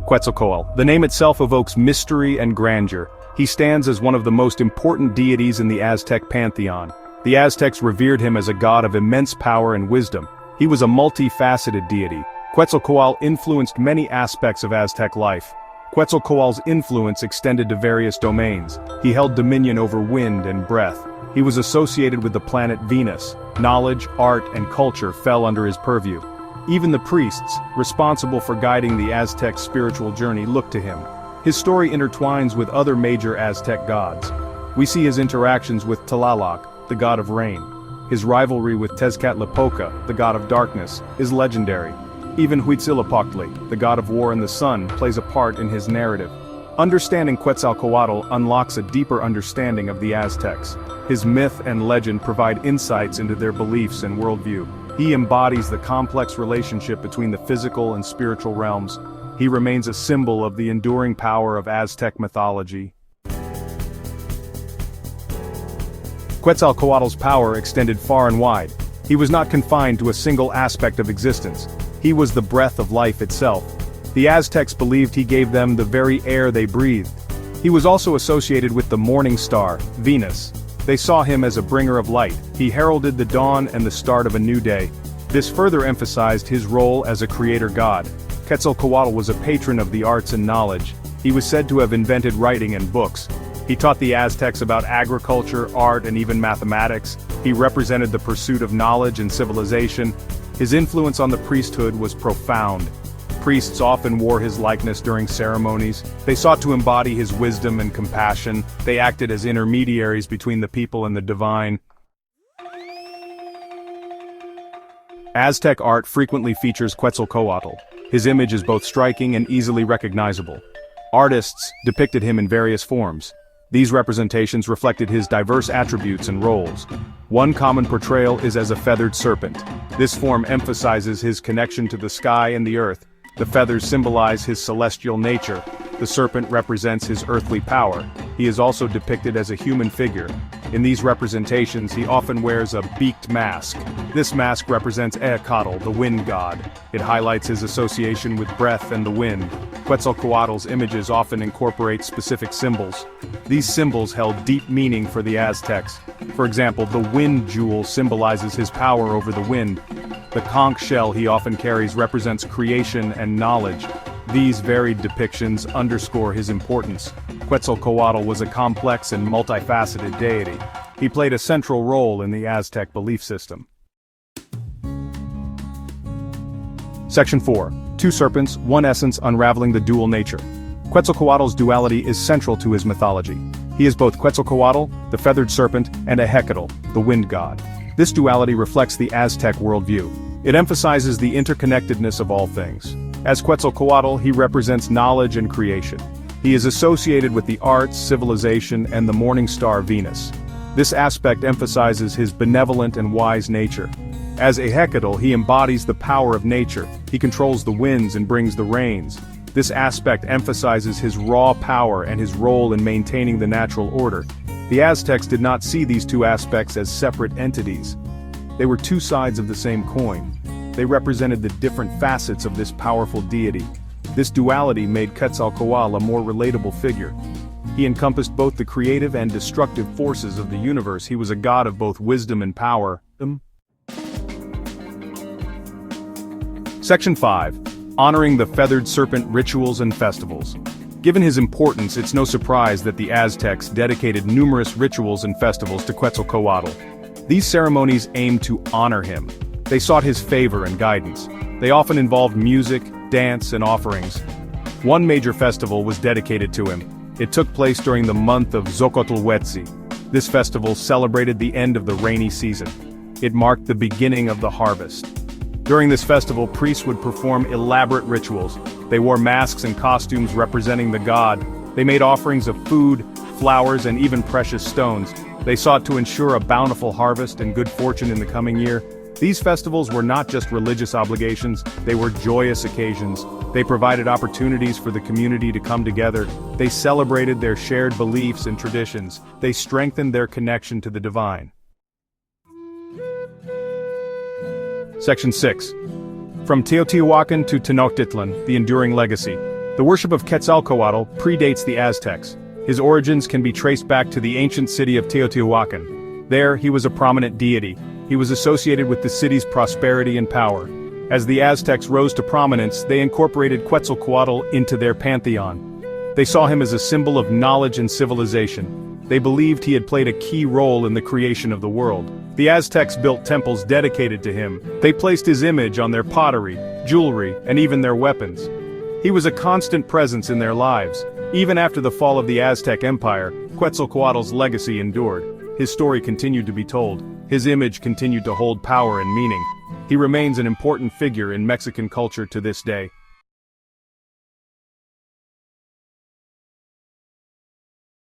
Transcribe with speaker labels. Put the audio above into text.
Speaker 1: Quetzalcoatl. The name itself evokes mystery and grandeur. He stands as one of the most important deities in the Aztec pantheon. The Aztecs revered him as a god of immense power and wisdom. He was a multifaceted deity. Quetzalcoatl influenced many aspects of Aztec life. Quetzalcoatl's influence extended to various domains. He held dominion over wind and breath. He was associated with the planet Venus. Knowledge, art, and culture fell under his purview. Even the priests, responsible for guiding the Aztec spiritual journey, looked to him. His story intertwines with other major Aztec gods. We see his interactions with Tlaloc, the god of rain. His rivalry with Tezcatlipoca, the god of darkness, is legendary. Even Huitzilopochtli, the god of war and the sun, plays a part in his narrative. Understanding Quetzalcoatl unlocks a deeper understanding of the Aztecs. His myth and legend provide insights into their beliefs and worldview. He embodies the complex relationship between the physical and spiritual realms. He remains a symbol of the enduring power of Aztec mythology. Quetzalcoatl's power extended far and wide. He was not confined to a single aspect of existence. He was the breath of life itself. The Aztecs believed he gave them the very air they breathed. He was also associated with the morning star, Venus. They saw him as a bringer of light. He heralded the dawn and the start of a new day. This further emphasized his role as a creator god. Quetzalcoatl was a patron of the arts and knowledge. He was said to have invented writing and books. He taught the Aztecs about agriculture, art, and even mathematics. He represented the pursuit of knowledge and civilization. His influence on the priesthood was profound. Priests often wore his likeness during ceremonies. They sought to embody his wisdom and compassion. They acted as intermediaries between the people and the divine. Aztec art frequently features Quetzalcoatl. His image is both striking and easily recognizable. Artists depicted him in various forms. These representations reflected his diverse attributes and roles. One common portrayal is as a feathered serpent. This form emphasizes his connection to the sky and the earth. The feathers symbolize his celestial nature. The serpent represents his earthly power. He is also depicted as a human figure. In these representations, he often wears a beaked mask. This mask represents Quetzalcoatl, the wind god. It highlights his association with breath and the wind. Quetzalcoatl's images often incorporate specific symbols. These symbols held deep meaning for the Aztecs. For example, the wind jewel symbolizes his power over the wind. The conch shell he often carries represents creation and knowledge. These varied depictions underscore his importance. Quetzalcoatl was a complex and multifaceted deity. He played a central role in the Aztec belief system. Section 4. Two Serpents, One Essence, Unraveling the Dual Nature. Quetzalcoatl's duality is central to his mythology. He is both Quetzalcoatl, the feathered serpent, and Quetzalcoatl, the wind god. This duality reflects the Aztec worldview. It emphasizes the interconnectedness of all things. As Quetzalcoatl, he represents knowledge and creation. He is associated with the arts, civilization, and the morning star Venus. This aspect emphasizes his benevolent and wise nature. As Quetzalcoatl, he embodies the power of nature. He controls the winds and brings the rains. This aspect emphasizes his raw power and his role in maintaining the natural order. The Aztecs did not see these two aspects as separate entities. They were two sides of the same coin. They represented the different facets of this powerful deity. This duality made Quetzalcoatl a more relatable figure. He encompassed both the creative and destructive forces of the universe. He was a god of both wisdom and power. Section 5. Honoring the feathered serpent rituals and festivals. Given his importance, it's no surprise that the Aztecs dedicated numerous rituals and festivals to Quetzalcoatl. These ceremonies aimed to honor him. They sought his favor and guidance. They often involved music, dance, and offerings. One major festival was dedicated to him. It took place during the month of Xocotlhuetzi. This festival celebrated the end of the rainy season. It marked the beginning of the harvest. During this festival, priests would perform elaborate rituals. They wore masks and costumes representing the god. They made offerings of food, flowers, and even precious stones. They sought to ensure a bountiful harvest and good fortune in the coming year. These festivals were not just religious obligations, they were joyous occasions. They provided opportunities for the community to come together. They celebrated their shared beliefs and traditions. They strengthened their connection to the divine. Section 6. From Teotihuacan to Tenochtitlan, the enduring legacy. The worship of Quetzalcoatl predates the Aztecs. His origins can be traced back to the ancient city of Teotihuacan. There, he was a prominent deity. He was associated with the city's prosperity and power. As the Aztecs rose to prominence, they incorporated Quetzalcoatl into their pantheon. They saw him as a symbol of knowledge and civilization. They believed he had played a key role in the creation of the world. The Aztecs built temples dedicated to him. They placed his image on their pottery, jewelry, and even their weapons. He was a constant presence in their lives. Even after the fall of the Aztec Empire, Quetzalcoatl's legacy endured. His story continued to be told. His image continued to hold power and meaning. He remains an important figure in Mexican culture to this day.